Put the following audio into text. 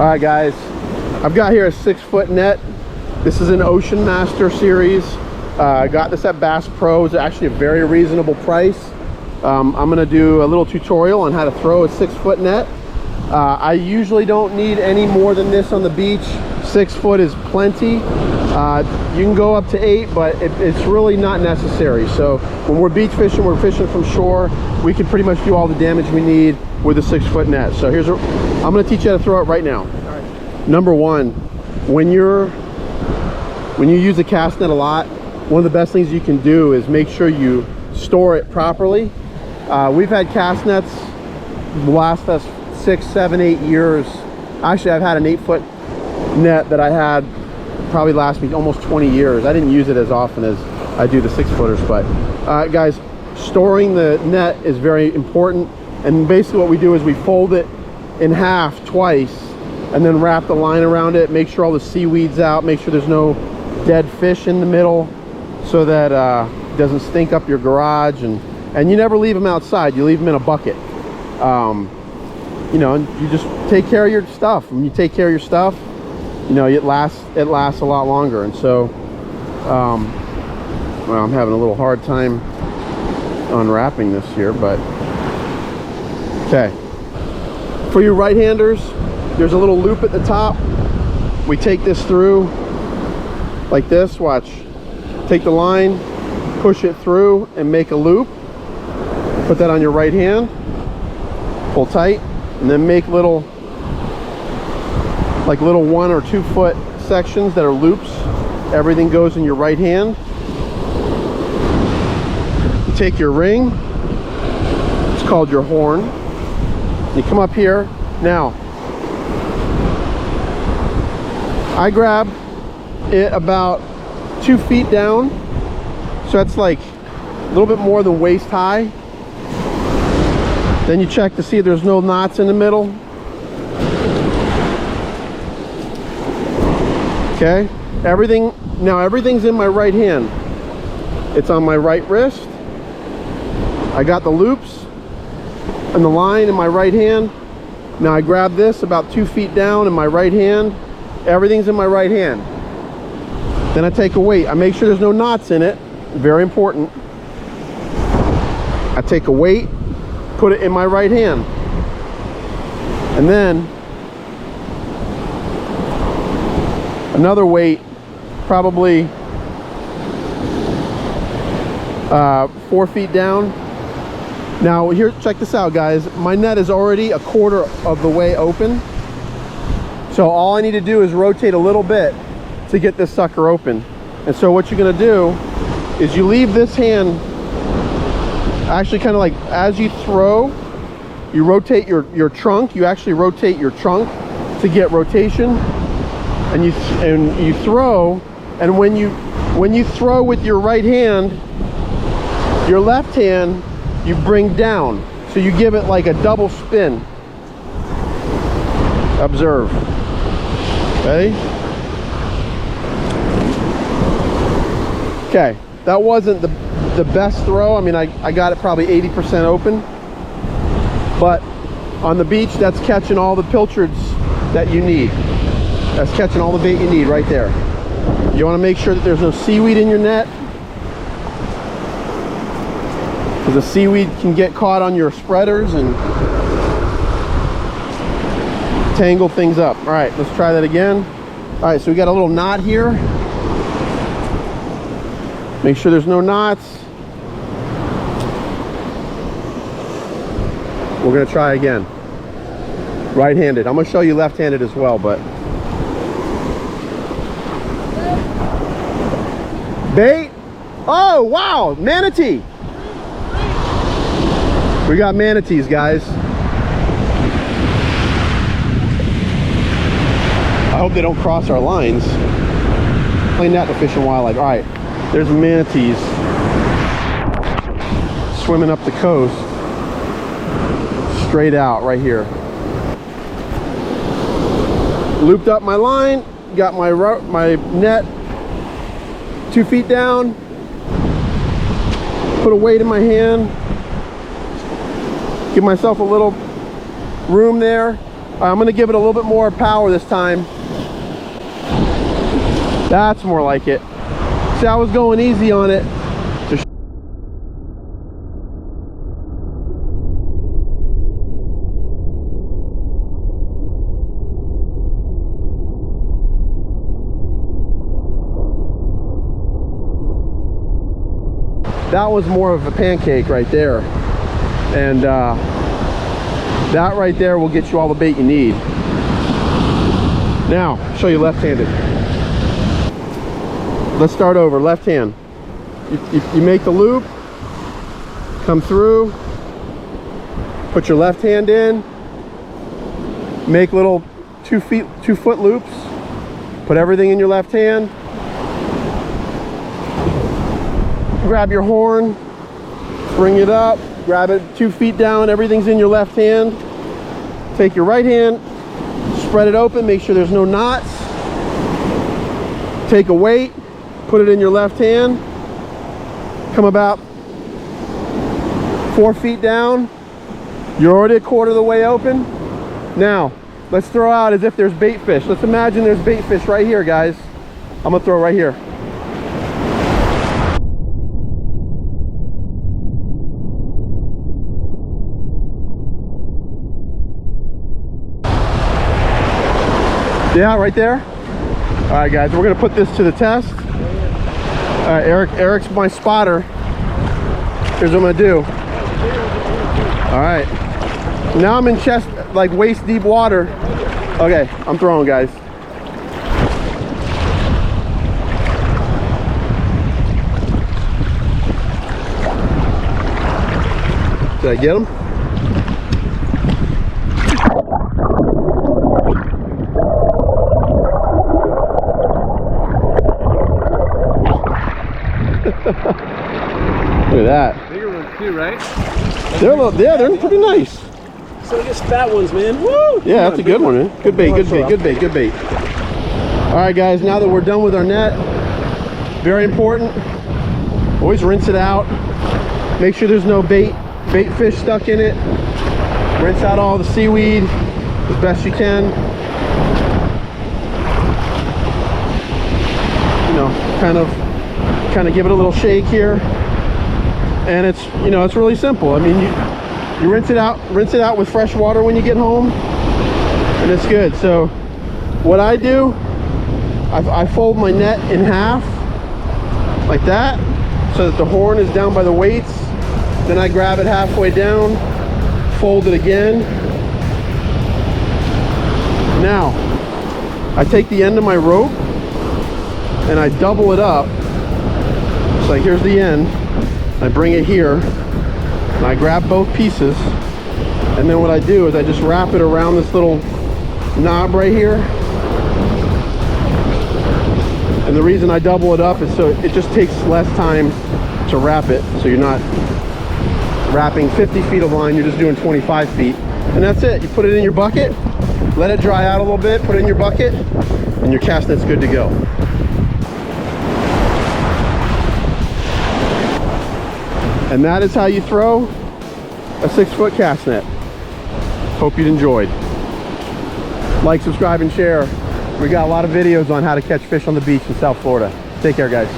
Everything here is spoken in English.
All right, guys, I've got here a 6-foot net. This is an OceanMaster series. I got this at Bass Pro. It's actually a very reasonable price. I'm gonna do a little tutorial on how to throw a 6-foot net. I usually don't need any more than this on the beach. 6 foot is plenty. You can go up to 8, but it's really not necessary. So when we're beach fishing, we're fishing from shore, we can pretty much do all the damage we need with a 6-foot net. So here's I'm going to teach you how to throw it right now. Number one, when you use a cast net a lot, one of the best things you can do is make sure you store it properly. We've had cast nets last us 6, 7, 8 years. Actually, I've had an 8-foot net that I had probably last me almost 20 years. I didn't use it as often as I do the 6-footers, but guys, storing the net is very important. And basically what we do is we fold it in half twice and then wrap the line around it, make sure all the seaweed's out, make sure there's no dead fish in the middle so that it doesn't stink up your garage. And you never leave them outside, you leave them in a bucket. You know, and you just take care of your stuff. When you take care of your stuff, you know, it lasts a lot longer. And so well, I'm having a little hard time unwrapping this here, but okay. For you right-handers, there's a little loop at the top. We take this through like this. Watch. Take the line, push it through and make a loop. Put that on your right hand, pull tight, and then make little 1 or 2 foot sections that are loops. Everything goes in your right hand. You take your ring, it's called your horn. You come up here. Now, I grab it about 2 feet down, so that's like a little bit more than waist high. Then you check to see if there's no knots in the middle. Okay, everything's in my right hand. It's on my right wrist. I got the loops and the line in my right hand. Now I grab this about 2 feet down in my right hand. Everything's in my right hand. Then I take a weight. I make sure there's no knots in it. Very important. I take a weight, put it in my right hand. And then another weight, probably 4 feet down. Now here, check this out, guys. My net is already 1/4 of the way open. So all I need to do is rotate a little bit to get this sucker open. And so what you're gonna do is you leave this hand, actually kind of like as you throw, you rotate your trunk. You actually rotate your trunk to get rotation. And you throw, and when you throw with your right hand, your left hand you bring down, so you give it like a double spin. Observe. Ready? Okay, that wasn't the best throw. I mean, I got it probably 80% open, but on the beach, that's catching all the pilchards that you need. That's catching all the bait you need right there. You want to make sure that there's no seaweed in your net, because the seaweed can get caught on your spreaders and tangle things up. All right, let's try that again. All right, so we got a little knot here. Make sure there's no knots. We're gonna try again. Right-handed. I'm gonna show you left-handed as well, but bait. Oh wow, manatee. We got manatees, guys. I hope they don't cross our lines. Playing that to Fish and Wildlife. All right, there's manatees swimming up the coast, straight out right here. Looped up my line, got my net 2 feet down, put a weight in my hand, give myself a little room there, I'm gonna give it a little bit more power this time. That's more like it. See, I was going easy on it. That was more of a pancake right there. And that right there will get you all the bait you need. Now, show you left-handed. Let's start over, left hand. You make the loop, come through, put your left hand in, make little 2 foot loops, put everything in your left hand, grab your horn, bring it up, grab it 2 feet down, everything's in your left hand. Take your right hand, spread it open, make sure there's no knots. Take a weight, put it in your left hand, come about 4 feet down. You're already a quarter of the way open. Now, let's throw out as if there's bait fish. Let's imagine there's bait fish right here, guys. I'm gonna throw right here. Yeah, right there. All right, guys, we're gonna put this to the test. All right, Eric's my spotter. Here's what I'm gonna do. All right, now I'm in chest, like waist deep water. Okay, I'm throwing, guys. Did I get him? Look at that. Bigger ones too, right? They're a little, yeah, they're pretty nice. So just fat ones, man. Woo! Yeah, that's a good one, man. Good bait, good bait, good bait, good bait. All right, guys, now that we're done with our net, very important, always rinse it out. Make sure there's no bait fish stuck in it. Rinse out all the seaweed as best you can. You know, kind of give it a little shake here. And it's, you know, it's really simple. I mean, you rinse it out with fresh water when you get home, and it's good. So what I do, I fold my net in half like that so that the horn is down by the weights. Then I grab it halfway down, fold it again. Now I take the end of my rope and I double it up. It's like, here's the end. I bring it here and I grab both pieces, and then what I do is I just wrap it around this little knob right here. And the reason I double it up is so it just takes less time to wrap it, so you're not wrapping 50 feet of line, you're just doing 25 feet, and that's it. You put it in your bucket, let it dry out a little bit, put it in your bucket, and your cast net's good to go. And that is how you throw a 6-foot cast net. Hope you enjoyed. Like, subscribe, and share. We got a lot of videos on how to catch fish on the beach in South Florida. Take care, guys.